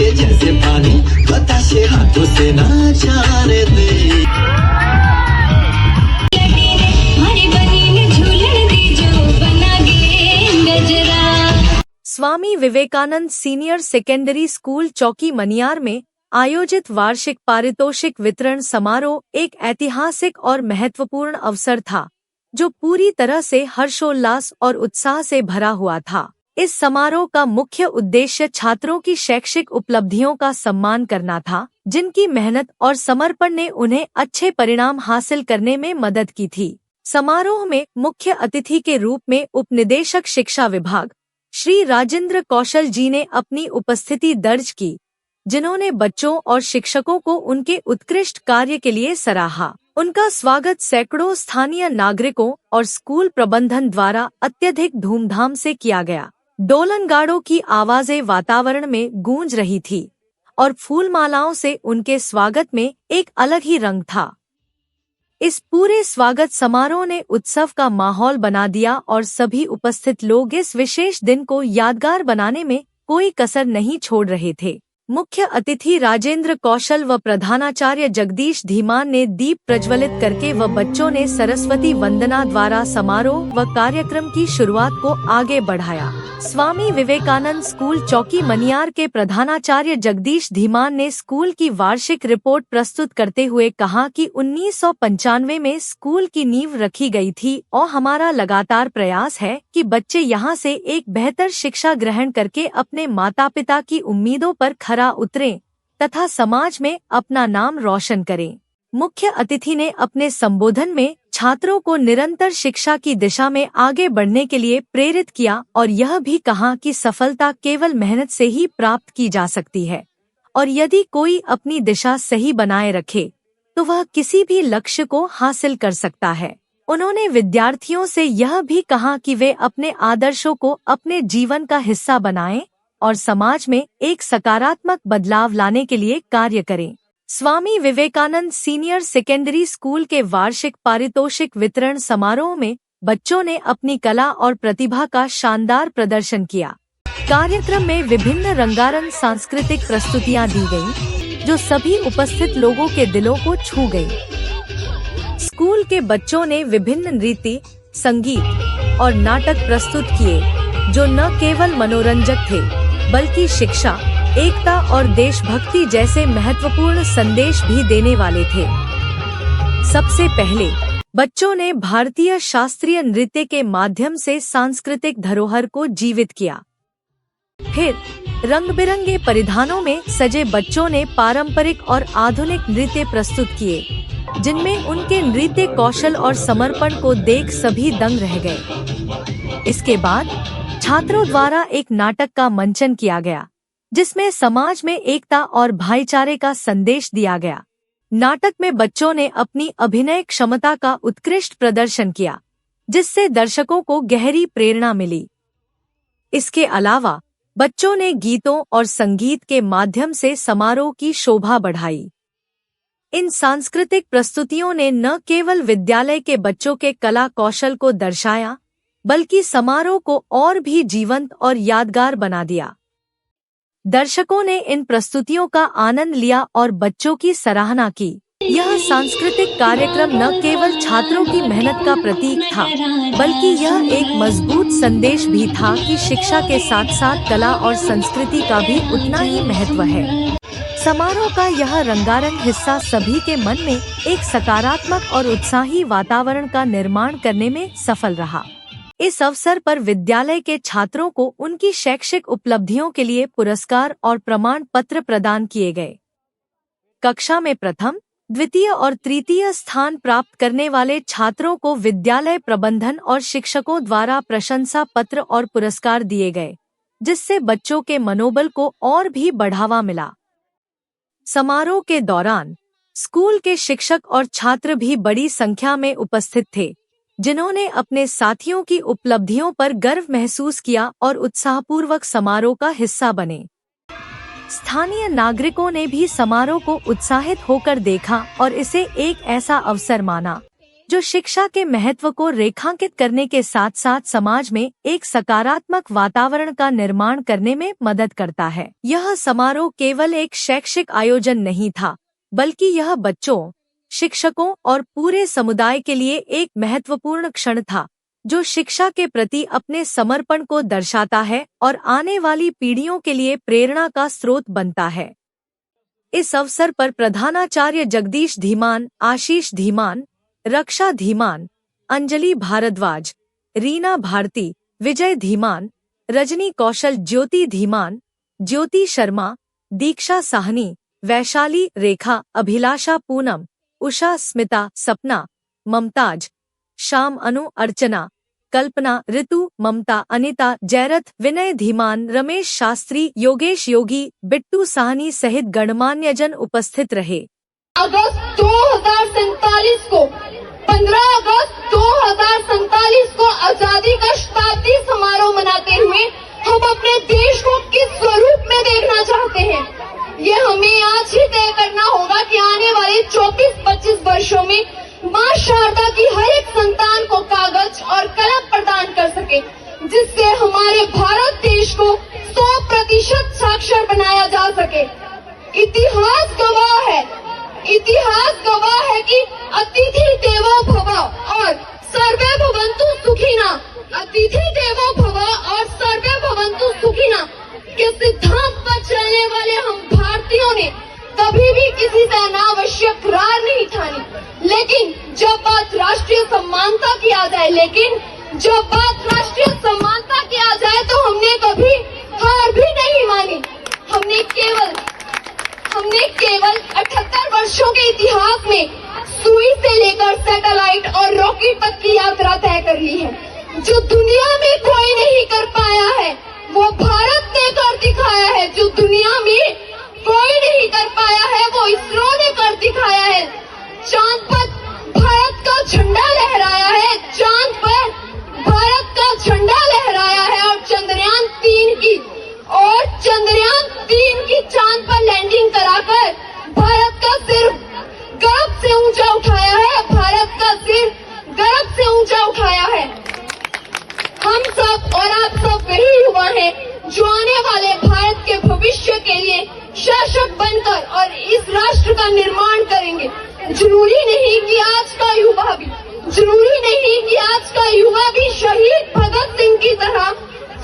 बरसे जैसे पानी, बतासे हाथों से ना जाने दे। Swami Vivekananda senior secondary school चौकी मनियार में आयोजित वार्षिक पारितोषिक वितरण समारोह एक ऐतिहासिक और महत्वपूर्ण अवसर था, जो पूरी तरह से हर्षोल्लास और उत्साह से भरा हुआ था। इस समारोह का मुख्य उद्देश्य छात्रों की शैक्षिक उपलब्धियों का सम्मान करना था, जिनकी मेहनत और समर्पण ने उन्हें अच्छे परिणाम हासिल करने में मदद की थी। समारोह में मुख्य अतिथि के रूप में उपनिदेशक शिक्षा विभाग श्री राजेंद्र कौशल जी ने अपनी उपस्थिति दर्ज की, जिन्होंने बच्चों और शिक्षकों को उनके उत्कृष्ट कार्य के लिए सराहा। उनका स्वागत सैकड़ों स्थानीय नागरिकों और स्कूल प्रबंधन द्वारा अत्यधिक धूमधाम से किया गया। डोलनगाड़ों की आवाजें वातावरण में गूंज रही थी और फूलमालाओं से उनके स्वागत में एक अलग ही रंग था। इस पूरे स्वागत समारोह ने उत्सव का माहौल बना दिया और सभी उपस्थित लोग इस विशेष दिन को यादगार बनाने में कोई कसर नहीं छोड़ रहे थे। मुख्य अतिथि राजेंद्र कौशल व प्रधानाचार्य जगदीश धीमान ने दीप प्रज्वलित करके व बच्चों ने सरस्वती वंदना द्वारा समारोह व कार्यक्रम की शुरुआत को आगे बढ़ाया। स्वामी विवेकानंद स्कूल चौकी मनियार के प्रधानाचार्य जगदीश धीमान ने स्कूल की वार्षिक रिपोर्ट प्रस्तुत करते हुए कहा कि 1995 में स्कूल की नींव रखी गई थी और हमारा लगातार प्रयास है कि बच्चे यहां से एक बेहतर शिक्षा ग्रहण करके अपने माता पिता की उम्मीदों पर खरा उतरें तथा समाज में अपना नाम रोशन करें। मुख्य अतिथि ने अपने संबोधन में छात्रों को निरंतर शिक्षा की दिशा में आगे बढ़ने के लिए प्रेरित किया और यह भी कहा कि सफलता केवल मेहनत से ही प्राप्त की जा सकती है और यदि कोई अपनी दिशा सही बनाए रखे तो वह किसी भी लक्ष्य को हासिल कर सकता है। उन्होंने विद्यार्थियों से यह भी कहा कि वे अपने आदर्शों को अपने जीवन का हिस्सा बनाएं और समाज में एक सकारात्मक बदलाव लाने के लिए कार्य करें। Swami Vivekananda senior secondary school के वार्षिक पारितोषिक वितरण समारोह में बच्चों ने अपनी कला और प्रतिभा का शानदार प्रदर्शन किया। कार्यक्रम में विभिन्न रंगारंग सांस्कृतिक प्रस्तुतियां दी गईं, जो सभी उपस्थित लोगों के दिलों को छू गईं। स्कूल के बच्चों ने विभिन्न नृत्य, संगीत और नाटक प्रस्तुत किए, जो न केवल मनोरंजक थे बल्कि शिक्षा, एकता और देशभक्ति जैसे महत्वपूर्ण संदेश भी देने वाले थे। सबसे पहले बच्चों ने भारतीय शास्त्रीय नृत्य के माध्यम से सांस्कृतिक धरोहर को जीवित किया। फिर रंग-बिरंगे परिधानों में सजे बच्चों ने पारंपरिक और आधुनिक नृत्य प्रस्तुत किए, जिनमें उनके नृत्य कौशल और समर्पण को देख सभी दंग रह गए। इसके बाद छात्रों द्वारा एक नाटक का मंचन किया गया, जिसमें समाज में एकता और भाईचारे का संदेश दिया गया। नाटक में बच्चों ने अपनी अभिनय क्षमता का उत्कृष्ट प्रदर्शन किया, जिससे दर्शकों को गहरी प्रेरणा मिली। इसके अलावा बच्चों ने गीतों और संगीत के माध्यम से समारोह की शोभा बढ़ाई। इन सांस्कृतिक प्रस्तुतियों ने न केवल विद्यालय के बच्चों के कला कौशल को दर्शाया, बल्कि समारोह को और भी जीवंत और यादगार बना दिया। दर्शकों ने इन प्रस्तुतियों का आनंद लिया और बच्चों की सराहना की। यह सांस्कृतिक कार्यक्रम न केवल छात्रों की मेहनत का प्रतीक था, बल्कि यह एक मजबूत संदेश भी था कि शिक्षा के साथ साथ कला और संस्कृति का भी उतना ही महत्व है। समारोह का यह रंगारंग हिस्सा सभी के मन में एक सकारात्मक और उत्साही वातावरण का निर्माण करने में सफल रहा। इस अवसर पर विद्यालय के छात्रों को उनकी शैक्षिक उपलब्धियों के लिए पुरस्कार और प्रमाण पत्र प्रदान किए गए। कक्षा में प्रथम, द्वितीय और तृतीय स्थान प्राप्त करने वाले छात्रों को विद्यालय प्रबंधन और शिक्षकों द्वारा प्रशंसा पत्र और पुरस्कार दिए गए, जिससे बच्चों के मनोबल को और भी बढ़ावा मिला। समारोह के दौरान स्कूल के शिक्षक और छात्र भी बड़ी संख्या में उपस्थित थे, जिन्होंने अपने साथियों की उपलब्धियों पर गर्व महसूस किया और उत्साहपूर्वक समारोह का हिस्सा बने। स्थानीय नागरिकों ने भी समारोह को उत्साहित होकर देखा और इसे एक ऐसा अवसर माना जो शिक्षा के महत्व को रेखांकित करने के साथ साथ समाज में एक सकारात्मक वातावरण का निर्माण करने में मदद करता है। यह समारोह केवल एक शैक्षिक आयोजन नहीं था, बल्कि यह बच्चों, शिक्षकों और पूरे समुदाय के लिए एक महत्वपूर्ण क्षण था, जो शिक्षा के प्रति अपने समर्पण को दर्शाता है और आने वाली पीढ़ियों के लिए प्रेरणा का स्रोत बनता है। इस अवसर पर प्रधानाचार्य जगदीश धीमान, आशीष धीमान, रक्षा धीमान, अंजलि भारद्वाज, रीना भारती, विजय धीमान, रजनी कौशल, ज्योति धीमान, ज्योति शर्मा, दीक्षा साहनी, वैशाली, रेखा, अभिलाषा, पूनम, उषा, स्मिता, सपना, ममताज, शाम, अनु, अर्चना, कल्पना, ऋतु, ममता, अनिता, जयरथ, विनय धीमान, रमेश शास्त्री, योगेश योगी, बिट्टू साहनी सहित गणमान्यजन उपस्थित रहे। अगस्त 2047 को 15 अगस्त 2047 को आजादी का शताब्दी समारोह मनाते हुए हम अपने देश को किस स्वरूप में देखना चाहते हैं, ये हमें आज ही तय करना होगा कि आने वाले 24-25 वर्षों में माँ शारदा की हर एक संतान को कागज और कलम प्रदान कर सके, जिससे हमारे भारत देश को 100% साक्षर बनाया जा सके। इतिहास गवाह है कि अतिथि देवो भव और सर्वे भवन्तु सुखिना, अतिथि देवो भव और सर्वे भवन्तु सुखिना के सिद्धांत पर चलने वाले हम भारतीयों ने कभी भी किसी से अनावश्यक रार नहीं ठानी। लेकिन जब बात राष्ट्रीय समानता की आ जाए तो हमने कभी हार भी नहीं मानी। हमने केवल 78 वर्षों के इतिहास में सुई से लेकर सैटेलाइट और रॉकेट तक की यात्रा तय कर ली है। जो दुनिया में कोई नहीं कर पाया है वो भारत ने कर दिखाया है। जो दुनिया में कोई नहीं कर पाया है वो इसरो ने कर दिखाया है। चांद पर भारत का झंडा लहराया है, चांद पर भारत का झंडा लहराया है और चंद्रयान 3 की चांद पर लैंडिंग कराकर भारत का सिर गर्व से ऊंचा उठाया है, भारत का सिर गर्व से ऊंचा उठाया है। हम सब और आप सब वही युवा हैं जो आने वाले भारत के भविष्य के लिए शासक बनकर और इस राष्ट्र का निर्माण करेंगे। जरूरी नहीं कि युवा भी शहीद भगत सिंह की तरह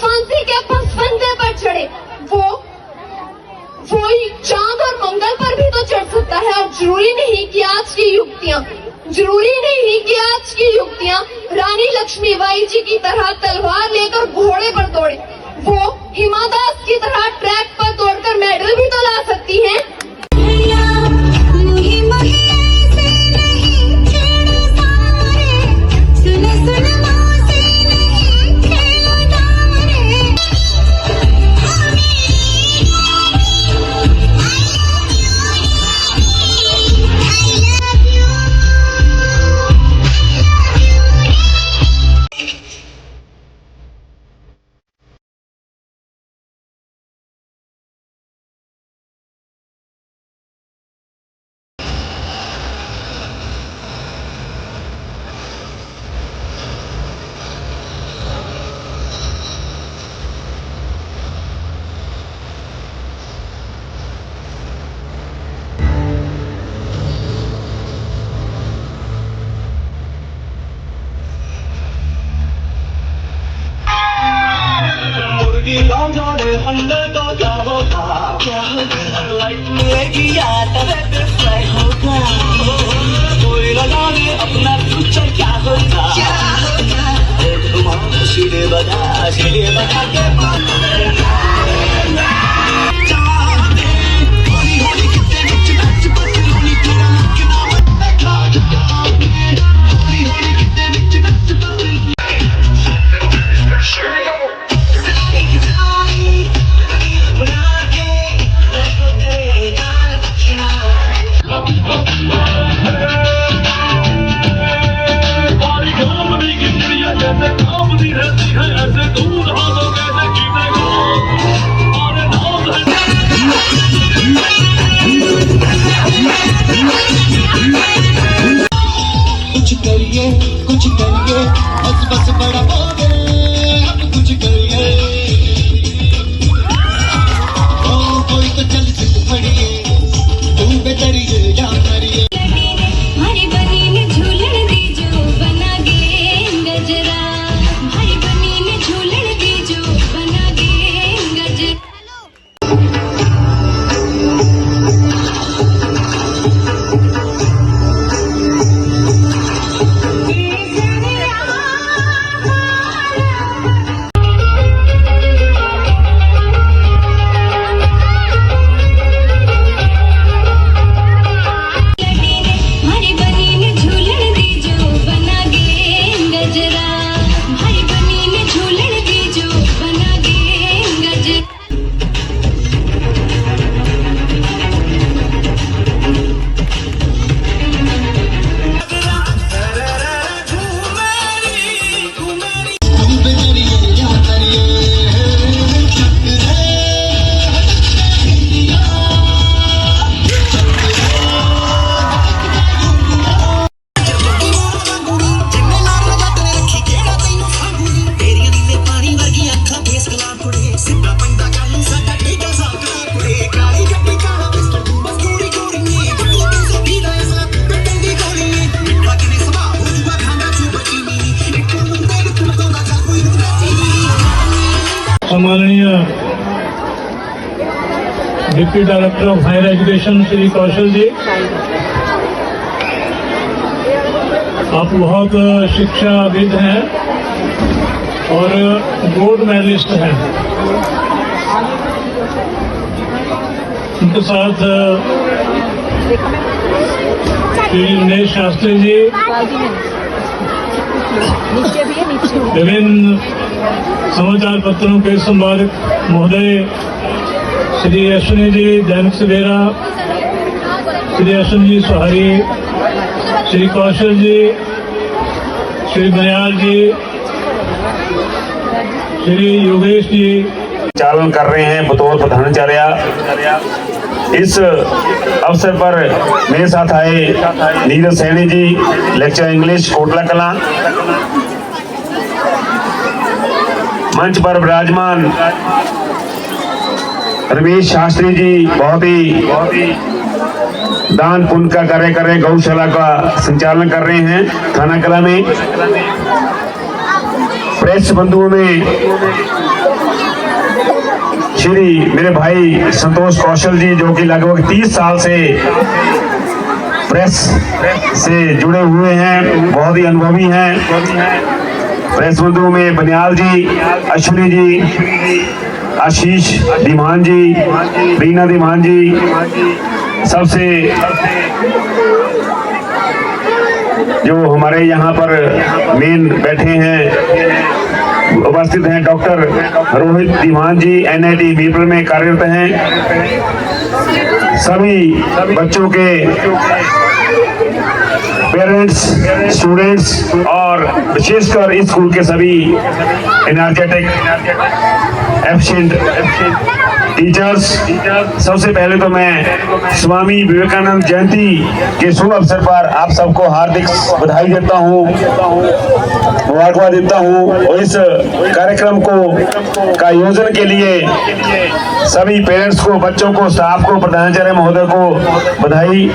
फांसी के फंदे पर चढ़े। वो चांद और मंगल पर भी तो चढ़ सकता है। और जरूरी नहीं कि आज की युवतियां रानी लक्ष्मीबाई जी की तरह तलवार लेकर घोड़े पर दौड़े। वो हिमा दास की तरह ट्रैक पर दौड़कर मेडल भी तो ला सकती हैं। जाने हल्ले तो क्या होगा, लाइट मिलेगी या तरह फ्राई होगा, कोई न जाने अपना फ्यूचर क्या होगा। सीधे बजा के माननीय deputy director of higher education Shri Kaushal ji, आप बहुत शिक्षाविद हैं और गोल्ड मेडलिस्ट हैं। उनके साथ श्री दिनेश शास्त्री जी, विभिन्न समाचार पत्रों के संपादक महोदय श्री अश्विनी जी दैनिक सवेरा, श्री अश्विनी जी सुहारी, श्री कौशल जी, श्री बनियाल जी, श्री योगेश जी चालन कर रहे हैं बतौर प्रधानाचार्य। इस अवसर पर मेरे साथ आए नीरज सैनी जी, लेक्चर इंग्लिश कोटला कलां। मंच पर विराजमान रमेश शास्त्री जी बहुत ही दान पुण्य का कार्य कर रहे हैं, गौशाला का संचालन कर रहे हैं थाना कला में। प्रेस बंधुओं में श्री मेरे भाई संतोष कौशल जी, जो कि लगभग 30 साल से प्रेस से जुड़े हुए हैं, बहुत ही अनुभवी हैं। प्रेस बंधुओं में बनियाल जी, अश्विनी जी, आशीष धीमान जी, रीना धीमान जी, सबसे जो हमारे यहाँ पर मेन बैठे हैं उपस्थित हैं, डॉक्टर रोहित धीमान जी NIT मीरपुर में कार्यरत हैं। सभी बच्चों के पेरेंट्स, स्टूडेंट्स और विशेषकर इस स्कूल के सभी एनर्जेटिक एफिशिएंट टीचर्स, सबसे पहले तो मैं स्वामी विवेकानंद जयंती के शुभ अवसर पर आप सबको हार्दिक बधाई देता हूँ, मुबारकबाद देता हूँ। और इस कार्यक्रम को का आयोजन के लिए सभी पेरेंट्स को, बच्चों को, स्टाफ को, प्रधानाचार्य महोदय को बधाई।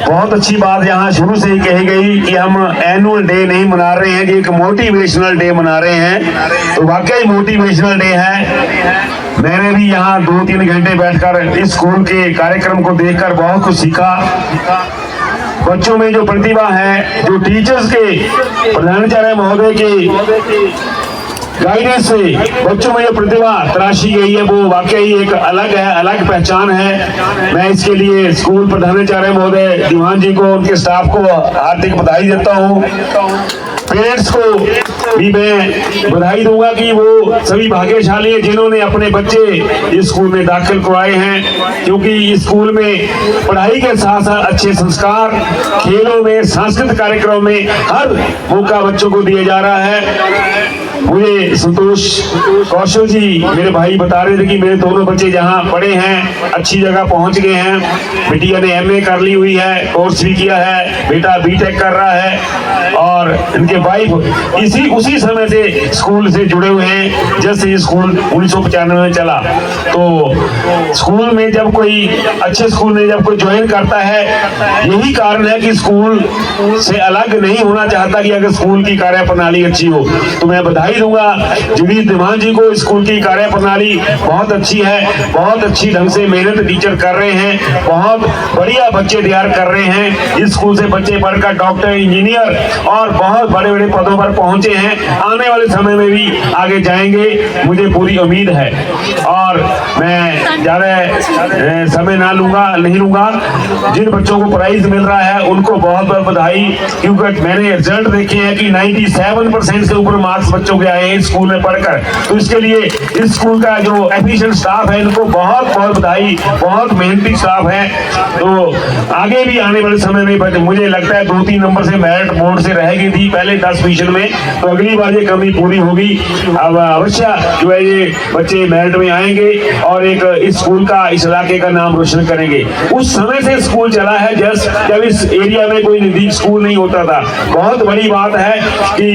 बहुत अच्छी बात यहाँ शुरू से ही कही गई कि हम एनुअल डे नहीं मना रहे हैं, कि एक मोटिवेशनल डे मना रहे हैं। तो वाकई मोटिवेशनल डे है। मैंने भी यहाँ 2-3 घंटे बैठकर इस स्कूल के कार्यक्रम को देखकर बहुत कुछ सीखा। बच्चों में जो प्रतिभा है, जो टीचर्स के, प्रधानाचार्य महोदय के गाइडेंस से बच्चों में जो प्रतिभा तराशी गई है, वो वाकई एक अलग है, अलग पहचान है। मैं इसके लिए स्कूल प्रधानाचार्य महोदय दीवान जी को, उनके स्टाफ को हार्दिक बधाई देता हूँ। पेरेंट्स को भी मैं बधाई दूंगा कि वो सभी भाग्यशाली हैं जिन्होंने अपने बच्चे इस स्कूल में दाखिल करवाए हैं, क्योंकि इस स्कूल में पढ़ाई के साथ साथ अच्छे संस्कार, खेलों में, सांस्कृतिक कार्यक्रम में हर मौका बच्चों को दिया जा रहा है। मुझे संतोष कौशल जी मेरे भाई बता रहे थे कि मेरे दोनों बच्चे जहाँ पढ़े हैं अच्छी जगह पहुँच गए हैं। बिटिया ने MA कर ली हुई है, कोर्स भी किया है, बेटा B.Tech कर रहा है और इनके वाइफ उसी समय से स्कूल से जुड़े हुए हैं, जैसे ये स्कूल 1995 में चला। तो स्कूल में जब कोई अच्छे स्कूल में जब कोई ज्वाइन करता है, यही कारण है कि स्कूल से अलग नहीं होना चाहता कि अगर स्कूल की कार्य प्रणाली अच्छी हो। तो मैं बधाई दूंगा जगदीश धीमान जी को, स्कूल की कार्य प्रणाली बहुत अच्छी है, बहुत अच्छी ढंग से मेहनत टीचर कर रहे हैं, बहुत बढ़िया बच्चे तैयार कर रहे हैं। इस स्कूल से बच्चे पढ़कर डॉक्टर, इंजीनियर और बहुत बड़े बड़े पदों पर पहुंचे हैं, आने वाले समय में भी आगे जाएंगे, मुझे पूरी उम्मीद है। और मैं ज्यादा समय नहीं लूंगा। जिन बच्चों को प्राइज मिल रहा है उनको बहुत बहुत बधाई, क्योंकि मैंने रिजल्ट देखे हैं कि 97% से ऊपर मार्क्स बच्चों के आए हैं इस स्कूल में पढ़कर। तो इसके लिए इस स्कूल का जो एफिशिएंट स्टाफ है इनको बहुत बहुत बधाई, बहुत मेहनती स्टाफ है। तो आगे भी आने वाले समय में मुझे लगता है 2-3 नंबर से मेरिट बोर्ड से रहेगी थी पहले 10 डिवीजन में, तो अगली बार ये कमी पूरी होगी। अब अवश्य जो है ये बच्चे मेरिट में आएंगे और एक इस स्कूल का, इस इलाके का नाम रोशन करेंगे। उस समय से स्कूल चला है जब इस एरिया में कोई नजदीक स्कूल नहीं होता था। बहुत बड़ी बात है कि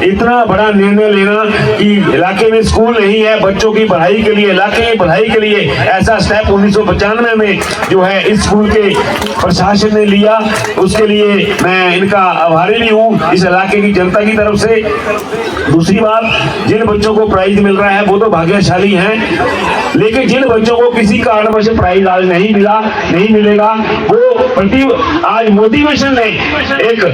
इतना बड़ा निर्णय लेना कि इलाके में स्कूल नहीं है, बच्चों की पढ़ाई के लिए, इलाके की पढ़ाई के लिए ऐसा स्टेप 1995 में जो है इस स्कूल के प्रशासन ने लिया। उसके लिए मैं इनका आभारी भी हूँ इस इलाके की जनता की तरफ से। दूसरी बात, जिन बच्चों को प्राइज मिल रहा है वो तो भाग्यशाली हैं, लेकिन जिन बच्चों को किसी कारणवश प्राइज आज नहीं मिला, नहीं मिलेगा, वो आज मोटिवेशन ने एक